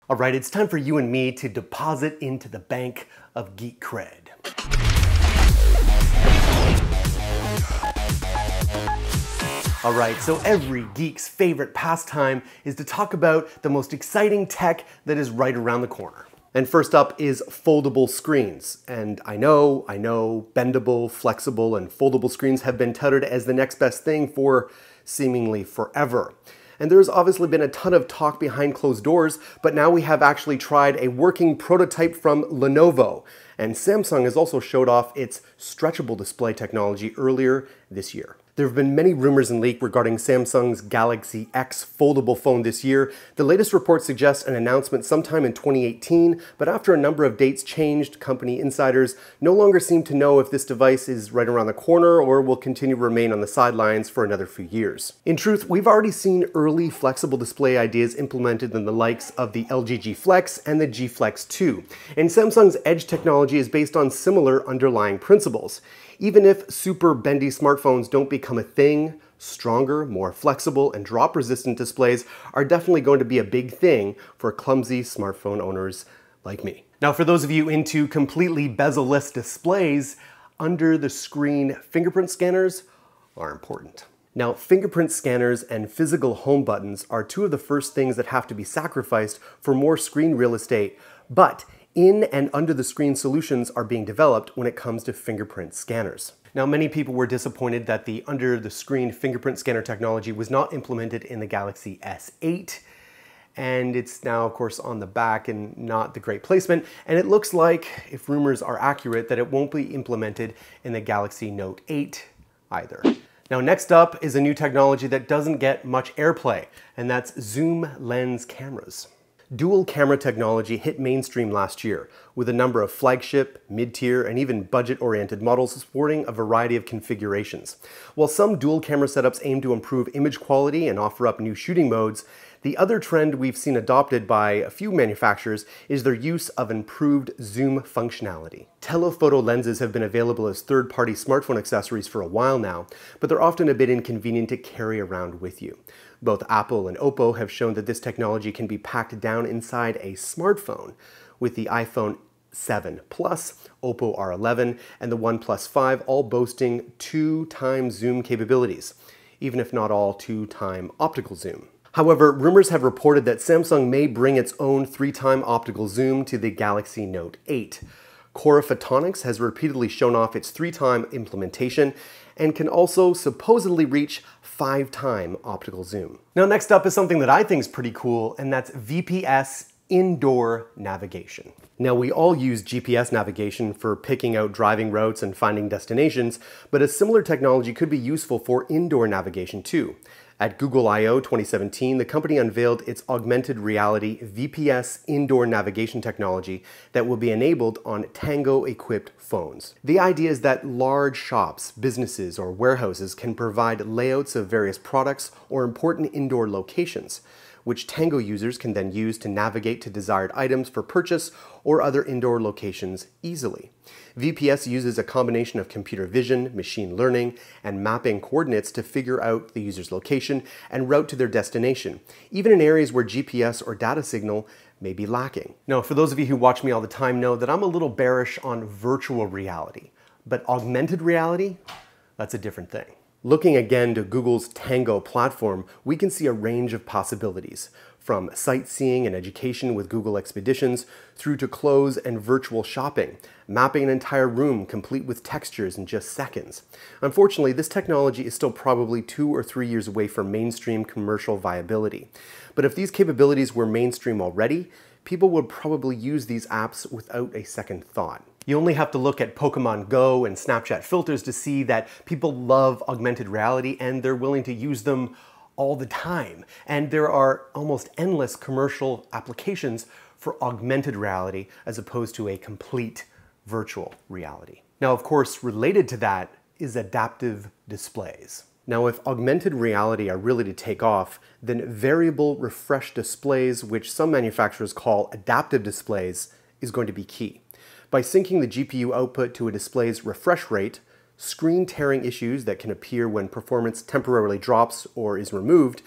All right, it's time for you and me to deposit into the bank of geek cred. All right, so every geek's favorite pastime is to talk about the most exciting tech that is right around the corner. And first up is foldable screens. And I know, bendable, flexible, and foldable screens have been touted as the next best thing for seemingly forever. And there's obviously been a ton of talk behind closed doors, but now we have actually tried a working prototype from Lenovo. And Samsung has also showed off its stretchable display technology earlier this year. There have been many rumors and leaks regarding Samsung's Galaxy X foldable phone this year. The latest reports suggest an announcement sometime in 2018, but after a number of dates changed, company insiders no longer seem to know if this device is right around the corner or will continue to remain on the sidelines for another few years. In truth, we've already seen early flexible display ideas implemented in the likes of the LG G Flex and the G Flex 2, and Samsung's Edge technology is based on similar underlying principles. Even if super bendy smartphones don't become a thing, stronger, more flexible, and drop-resistant displays are definitely going to be a big thing for clumsy smartphone owners like me. Now, for those of you into completely bezel-less displays, under-the-screen fingerprint scanners are important. Now, fingerprint scanners and physical home buttons are two of the first things that have to be sacrificed for more screen real estate, but in and under the screen solutions are being developed when it comes to fingerprint scanners. Now, many people were disappointed that the under the screen fingerprint scanner technology was not implemented in the Galaxy S8, and it's now of course on the back and not the great placement, and it looks like, if rumors are accurate, that it won't be implemented in the Galaxy Note 8 either. Now, next up is a new technology that doesn't get much airplay, and that's zoom lens cameras. Dual camera technology hit mainstream last year, with a number of flagship, mid-tier, and even budget-oriented models supporting a variety of configurations. While some dual camera setups aim to improve image quality and offer up new shooting modes, the other trend we've seen adopted by a few manufacturers is their use of improved zoom functionality. Telephoto lenses have been available as third-party smartphone accessories for a while now, but they're often a bit inconvenient to carry around with you. Both Apple and Oppo have shown that this technology can be packed down inside a smartphone, with the iPhone 7 Plus, Oppo R11, and the OnePlus 5 all boasting 2x zoom capabilities, even if not all 2x optical zoom. However, rumors have reported that Samsung may bring its own 3x optical zoom to the Galaxy Note 8. Cora Photonics has repeatedly shown off its 3x implementation and can also supposedly reach 5x optical zoom. Now, next up is something that I think is pretty cool, and that's VPS Indoor Navigation. Now, we all use GPS navigation for picking out driving routes and finding destinations, but a similar technology could be useful for indoor navigation too. At Google I/O 2017, the company unveiled its augmented reality VPS Indoor Navigation technology that will be enabled on Tango-equipped phones. The idea is that large shops, businesses, or warehouses can provide layouts of various products or important indoor locations, which Tango users can then use to navigate to desired items for purchase or other indoor locations easily. VPS uses a combination of computer vision, machine learning, and mapping coordinates to figure out the user's location and route to their destination, even in areas where GPS or data signal may be lacking. Now, for those of you who watch me all the time know that I'm a little bearish on virtual reality, but augmented reality, that's a different thing. Looking again to Google's Tango platform, we can see a range of possibilities, from sightseeing and education with Google Expeditions through to clothes and virtual shopping, mapping an entire room complete with textures in just seconds. Unfortunately, this technology is still probably 2 or 3 years away from mainstream commercial viability. But if these capabilities were mainstream already, people would probably use these apps without a second thought. You only have to look at Pokemon Go and Snapchat filters to see that people love augmented reality and they're willing to use them all the time. And there are almost endless commercial applications for augmented reality as opposed to a complete virtual reality. Now, of course, related to that is adaptive displays. Now, if augmented reality are really to take off, then variable refresh displays, which some manufacturers call adaptive displays, is going to be key. By syncing the GPU output to a display's refresh rate, screen tearing issues that can appear when performance temporarily drops or is removed,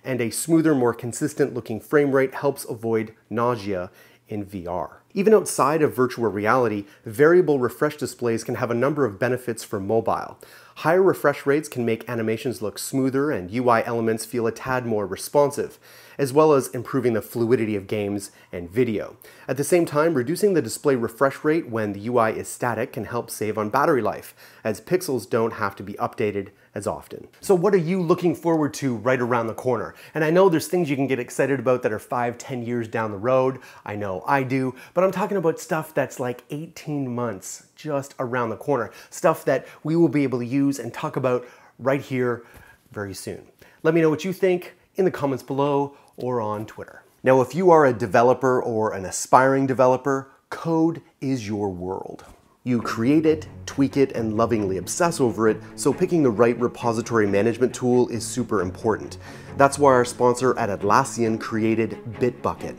and a smoother, more consistent looking frame rate helps avoid nausea in VR. Even outside of virtual reality, variable refresh displays can have a number of benefits for mobile. Higher refresh rates can make animations look smoother and UI elements feel a tad more responsive, as well as improving the fluidity of games and video. At the same time, reducing the display refresh rate when the UI is static can help save on battery life, as pixels don't have to be updated as often. So what are you looking forward to right around the corner? And I know there's things you can get excited about that are 5-10 years down the road. I know I do, but I'm talking about stuff that's like 18 months just around the corner. Stuff that we will be able to use and talk about right here very soon. Let me know what you think in the comments below or on Twitter. Now, if you are a developer or an aspiring developer, code is your world. You create it, tweak it, and lovingly obsess over it, so picking the right repository management tool is super important. That's why our sponsor at Atlassian created Bitbucket.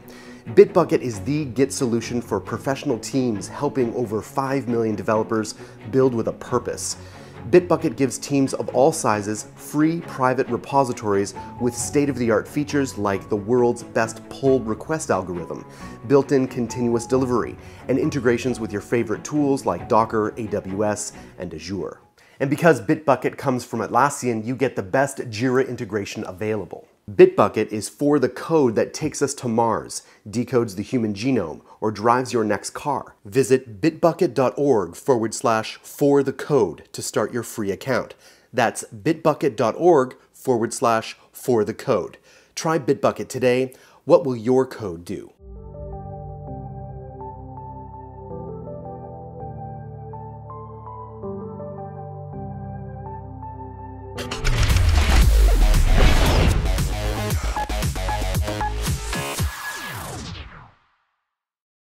Bitbucket is the Git solution for professional teams helping over 5 million developers build with a purpose. Bitbucket gives teams of all sizes free private repositories with state-of-the-art features like the world's best pull request algorithm, built-in continuous delivery, and integrations with your favorite tools like Docker, AWS, and Azure. And because Bitbucket comes from Atlassian, you get the best Jira integration available. Bitbucket is for the code that takes us to Mars, decodes the human genome, or drives your next car. Visit bitbucket.org/forthecode to start your free account. That's bitbucket.org/forthecode. Try Bitbucket today. What will your code do?